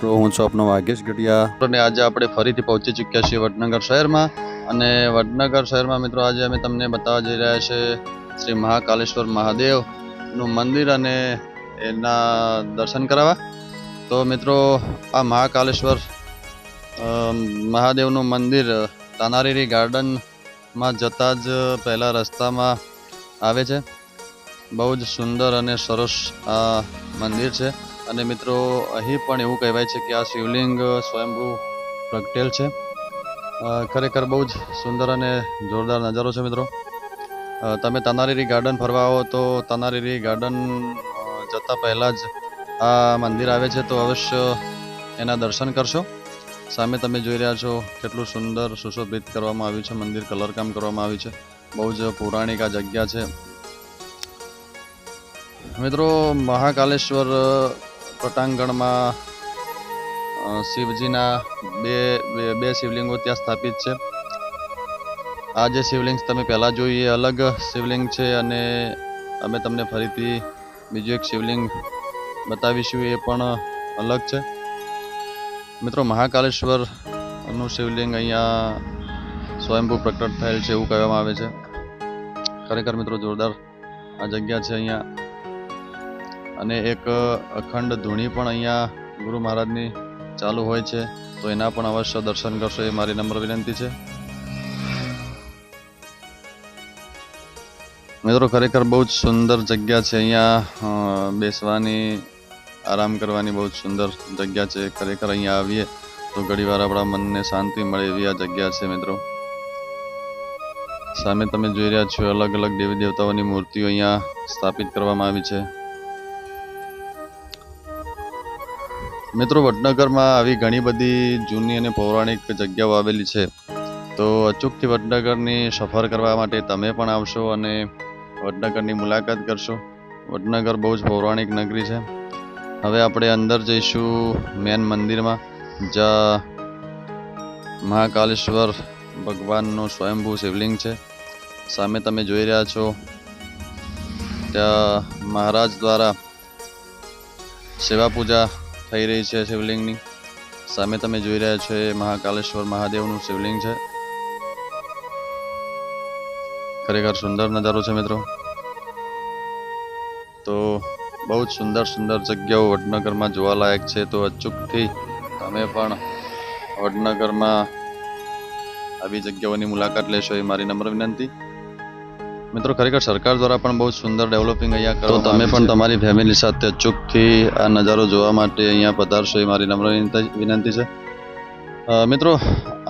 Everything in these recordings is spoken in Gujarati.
મિત્રો, હું છું આપનો વાગેશ ગઢિયા અને આજે આપણે ફરીથી પહોંચી ચૂક્યા છીએ વડનગર શહેરમાં. અને વડનગર શહેરમાં મિત્રો આજે અમે તમને બતાવવા જઈ રહ્યા છે શ્રી મહાકાલેશ્વર મહાદેવનું મંદિર અને એના દર્શન કરાવવા. તો મિત્રો, આ મહાકાલેશ્વર મહાદેવનું મંદિર તાનારીરી ગાર્ડનમાં જતા જ પહેલા રસ્તામાં આવે છે. બહુ જ સુંદર અને સરસ આ મંદિર છે. અને મિત્રો, અહીં પણ એવું કહેવાય છે કે આ શિવલિંગ સ્વયંભૂ પ્રગટેલ છે. ખરેખર બહુ જ સુંદર અને જોરદાર નજારો છે મિત્રો. તમે તાનારીરી ગાર્ડન ફરવા આવો તો તાનારીરી ગાર્ડન જતાં પહેલાં જ આ મંદિર આવે છે, તો અવશ્ય એના દર્શન કરશો. સામે તમે જોઈ રહ્યા છો કેટલું સુંદર સુશોભિત કરવામાં આવ્યું છે મંદિર, કલરકામ કરવામાં આવ્યું છે. બહુ જ પૌરાણિક આ જગ્યા છે મિત્રો. મહાકાલેશ્વર પટાંગણમાં શિવજીના બે શિવલિંગો ત્યાં સ્થાપિત છે. આ જે શિવલિંગ તમે પહેલાં જોઈ એ અલગ શિવલિંગ છે અને અમે તમને ફરીથી બીજું એક શિવલિંગ બતાવીશું, એ પણ અલગ છે મિત્રો. મહાકાલેશ્વરનું શિવલિંગ અહીંયા સ્વયંભૂ પ્રકટ થયેલ છે એવું કહેવામાં આવે છે. ખરેખર મિત્રો જોરદાર આ જગ્યા છે અહીંયા. અને એક અખંડ ધૂણી પણ અહીંયા ગુરુ મહારાજની ચાલુ હોય છે, તો એના પણ અવશ્ય દર્શન કરશો એ મારી નમ્ર વિનંતી છે મિત્રો. ખરેખર બહુ જ સુંદર જગ્યા છે અહીંયા બેસવાની, આરામ કરવાની બહુ જ સુંદર જગ્યા છે. ખરેખર અહીંયા આવીએ તો ઘણીવાર આપણા મનને શાંતિ મળે એવી આ જગ્યા છે મિત્રો. સામે તમે જોઈ રહ્યા છો અલગ અલગ દેવી દેવતાઓની મૂર્તિઓ અહીંયા સ્થાપિત કરવામાં આવી છે મિત્રો. વડનગરમાં આવી ઘણી બધી જૂની અને પૌરાણિક જગ્યાઓ આવેલી છે, તો અચૂકથી વડનગરની સફર કરવા માટે તમે પણ આવશો અને વડનગરની મુલાકાત કરશો. વડનગર બહુ જ પૌરાણિક નગરી છે. હવે આપણે અંદર જઈશું મેન મંદિરમાં, જ્યાં મહાકાલેશ્વર ભગવાનનું સ્વયંભૂ શિવલિંગ છે. સામે તમે જોઈ રહ્યા છો ત્યાં મહારાજ દ્વારા સેવા પૂજા થઈ રહી છે શિવલિંગની. સામે તમે જોઈ રહ્યા છો એ મહાકાલેશ્વર મહાદેવનું શિવલિંગ છે. ખરેખર સુંદર નજારો છે મિત્રો. તો બહુ જ સુંદર સુંદર જગ્યાઓ વડનગરમાં જોવાલાયક છે, તો અચૂકથી તમે પણ વડનગરમાં આવી જગ્યાઓની મુલાકાત લેશો એ મારી નમ્ર વિનંતી મિત્રો. ખરેખર સરકાર દ્વારા પણ બહુ સુંદર ડેવલપિંગ અહીંયા કરો, તમે પણ તમારી ફેમિલી સાથે અચૂકથી આ નજારો જોવા માટે અહીંયા પધારશો એ મારી નમ્ર વિનંતી છે મિત્રો.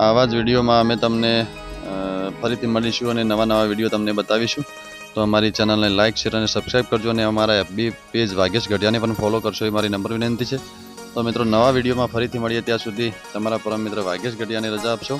આવા જ વિડીયોમાં અમે તમને ફરીથી મળીશું અને નવા નવા વિડીયો તમને બતાવીશું. તો અમારી ચેનલને લાઇક, શેર અને સબસ્ક્રાઈબ કરજો અને અમારા FB પેજ વાગેશ ગઢિયાને પણ ફોલો કરશો એ મારી નમ્ર વિનંતી છે. તો મિત્રો, નવા વિડીયોમાં ફરીથી મળીએ ત્યાં સુધી તમારા પરમ મિત્ર વાગેશ ગઢિયાને રજા આપશો.